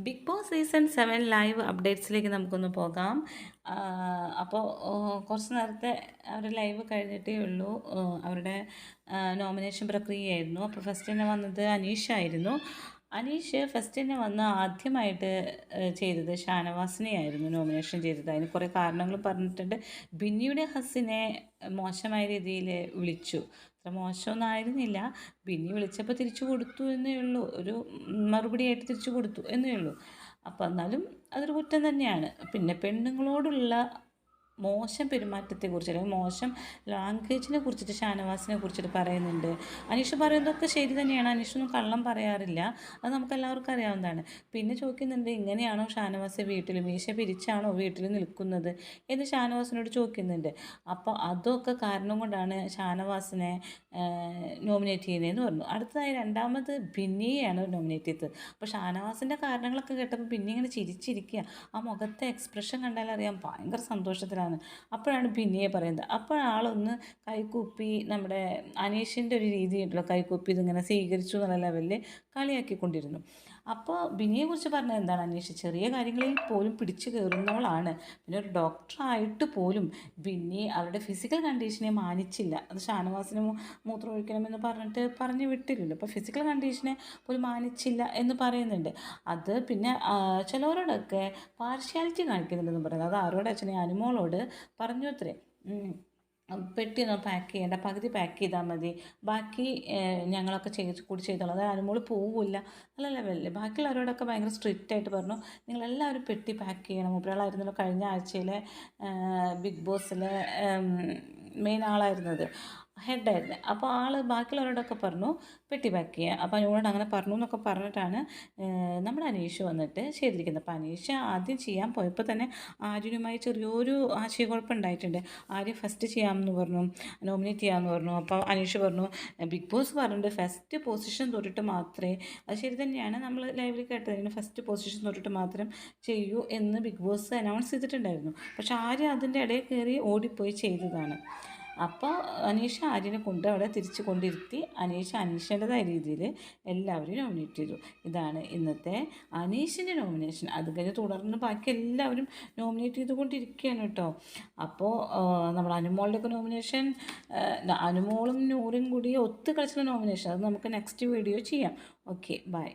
Big boss season 7 live അപ്ഡേറ്റ്സിലേക്ക് നമുക്കൊന്ന് പോകാം. അപ്പോൾ കുറച്ച് നേരത്തെ അവർ ലൈവ് കഴിഞ്ഞിട്ടേ ഉള്ളൂ. അവരുടെ നോമിനേഷൻ പ്രക്രിയയായിരുന്നു. അപ്പോൾ ഫസ്റ്റ് തന്നെ വന്നത് അനീഷായിരുന്നു. അനീഷ് ഫസ്റ്റ് തന്നെ വന്ന് ആദ്യമായിട്ട് ചെയ്തത് ഷാനവാസിനെയായിരുന്നു നോമിനേഷൻ ചെയ്തത്. അതിന് കുറേ കാരണങ്ങൾ പറഞ്ഞിട്ടുണ്ട്. ബിന്നിയുടെ ഹസ്സിനെ മോശമായ രീതിയിൽ വിളിച്ചു. അത്ര മോശമൊന്നും ആയിരുന്നില്ല. ബിന്നി വിളിച്ചപ്പോൾ തിരിച്ചു കൊടുത്തു എന്നേ ഉള്ളൂ. ഒരു മറുപടിയായിട്ട് തിരിച്ചു കൊടുത്തു എന്നേ ഉള്ളൂ. അപ്പോൾ എന്നാലും അതൊരു കുറ്റം തന്നെയാണ്. പിന്നെ പെണ്ണുങ്ങളോടുള്ള മോശം പെരുമാറ്റത്തെക്കുറിച്ച് അല്ലെങ്കിൽ മോശം ലാംഗ്വേജിനെ കുറിച്ചിട്ട് ഷാനവാസിനെ കുറിച്ചിട്ട് പറയുന്നുണ്ട്. അനീഷ് പറയുന്നതൊക്കെ ശരി തന്നെയാണ്. അനീഷൊന്നും കള്ളം പറയാറില്ല. അത് നമുക്കെല്ലാവർക്കും അറിയാവുന്നതാണ്. പിന്നെ ചോദിക്കുന്നുണ്ട്, ഇങ്ങനെയാണോ ഷാനവാസ് വീട്ടിൽ മീശ പിരിച്ചാണോ വീട്ടിൽ നിൽക്കുന്നത് എന്ന് ഷാനവാസിനോട് ചോദിക്കുന്നുണ്ട്. അപ്പോൾ അതൊക്കെ കാരണം കൊണ്ടാണ് ഷാനവാസിനെ നോമിനേറ്റ് ചെയ്യുന്നതെന്ന് പറഞ്ഞു. അടുത്തതായി രണ്ടാമത് ബിന്നിയെയാണ് നോമിനേറ്റ് ചെയ്തത്. അപ്പോൾ ഷാനവാസിൻ്റെ കാരണങ്ങളൊക്കെ കേട്ടപ്പോൾ ബിന്നി ഇങ്ങനെ ചിരിച്ചിരിക്കുക. ആ മുഖത്തെ എക്സ്പ്രഷൻ കണ്ടാലറിയാം ഭയങ്കര സന്തോഷത്തിലാണ്. അപ്പോഴാണ് ബിന്നിയെ പറയുന്നത്. അപ്പോഴാളൊന്ന് കൈകൂപ്പി നമ്മുടെ അനീഷിൻ്റെ ഒരു രീതി ഉണ്ടല്ലോ, കൈകൂപ്പി ഇതിങ്ങനെ സ്വീകരിച്ചു എന്നുള്ള ലെവലിൽ കളിയാക്കിക്കൊണ്ടിരുന്നു. അപ്പോൾ ബിന്നിയെക്കുറിച്ച് പറഞ്ഞത് എന്താണ്, അനീഷ് ചെറിയ കാര്യങ്ങളിൽ പോലും പിടിച്ചു കയറുന്നവളാണ്. പിന്നെ ഒരു ഡോക്ടറായിട്ട് പോലും ബിന്നി അവരുടെ ഫിസിക്കൽ കണ്ടീഷനെ മാനിച്ചില്ല. അത് ഷാനവാസിന് മൂത്രം ഒഴിക്കണമെന്ന് പറഞ്ഞിട്ട് പറഞ്ഞു വിട്ടില്ലല്ലോ. അപ്പോൾ ഫിസിക്കൽ കണ്ടീഷനെ പോലും മാനിച്ചില്ല എന്ന് പറയുന്നുണ്ട്. അത് പിന്നെ ചിലവരോടൊക്കെ പാർഷ്യാലിറ്റി കാണിക്കുന്നുണ്ടെന്ന് പറയുന്നത്. അത് ആരോട് അച്ഛനെ അനുമോളോട് പറഞ്ഞു അത്രേ. പെട്ടിയൊന്നും പാക്ക് ചെയ്യേണ്ട, പകുതി പാക്ക് ചെയ്താൽ മതി, ബാക്കി ഞങ്ങളൊക്കെ കൂടി ചെയ്തോളാം. അതായത് അനുമോൾ പോവില്ല നല്ല ലെവലിൽ. ബാക്കിയുള്ളവരോടൊക്കെ ഭയങ്കര സ്ട്രിക്റ്റ് ആയിട്ട് പറഞ്ഞു, നിങ്ങളെല്ലാവരും പെട്ടി പാക്ക് ചെയ്യണം. ഒരാളായിരുന്നല്ലോ കഴിഞ്ഞ ആഴ്ചയിലെ ബിഗ് ബോസിലെ മെയിൻ ആളായിരുന്നത്, ഹെഡായിരുന്നു. അപ്പോൾ ബാക്കിയുള്ളവരോടൊക്കെ പറഞ്ഞു പെട്ടി പാക്ക് ചെയ്യുക. അപ്പോൾ അനുമോളോട് അങ്ങനെ പറഞ്ഞു എന്നൊക്കെ പറഞ്ഞിട്ടാണ് നമ്മുടെ അനീഷ് വന്നിട്ട് ചെയ്തിരിക്കുന്നത്. അപ്പോൾ അനീഷ് ആദ്യം ചെയ്യാൻ പോയപ്പോൾ തന്നെ ആര്യനുമായി ചെറിയൊരു ആശയക്കുഴപ്പം ഉണ്ടായിട്ടുണ്ട്. ആര്യ ഫസ്റ്റ് ചെയ്യാമെന്ന് പറഞ്ഞു, നോമിനേറ്റ് ചെയ്യാമെന്ന് പറഞ്ഞു. അപ്പോൾ അനീഷ് പറഞ്ഞു, ബിഗ് ബോസ് പറഞ്ഞിട്ട് ഫസ്റ്റ് പൊസിഷൻ തൊട്ടിട്ട് മാത്രമേ, അത് ശരി തന്നെയാണ്, നമ്മൾ ലൈവിൽ കേട്ടതിന് ഫസ്റ്റ് പൊസിഷൻ തൊട്ടിട്ട് മാത്രം ചെയ്യൂ എന്ന് ബിഗ് ബോസ് അനൗൺസ് ചെയ്തിട്ടുണ്ടായിരുന്നു. പക്ഷെ ആര്യ അതിൻ്റെ ഇടയിൽ കയറി ഓടിപ്പോയി ചെയ്തതാണ്. അപ്പോൾ അനീഷ ആര്യനെ കൊണ്ട് അവിടെ തിരിച്ചു കൊണ്ടിരുത്തി അനീഷേൻ്റെതായ രീതിയിൽ എല്ലാവരും നോമിനേറ്റ് ചെയ്തു. ഇതാണ് ഇന്നത്തെ അനീഷിൻ്റെ നോമിനേഷൻ. അത് കഴിഞ്ഞ് തുടർന്ന് ബാക്കി എല്ലാവരും നോമിനേറ്റ് ചെയ്തുകൊണ്ടിരിക്കുകയാണ് കേട്ടോ. അപ്പോൾ നമ്മുടെ അനുമോളുടെയൊക്കെ നോമിനേഷൻ, അനുമോളും നൂറും കൂടി ഒത്തു കളിച്ചുള്ള നോമിനേഷൻ, അത് നമുക്ക് നെക്സ്റ്റ് വീഡിയോ ചെയ്യാം. Okay, by.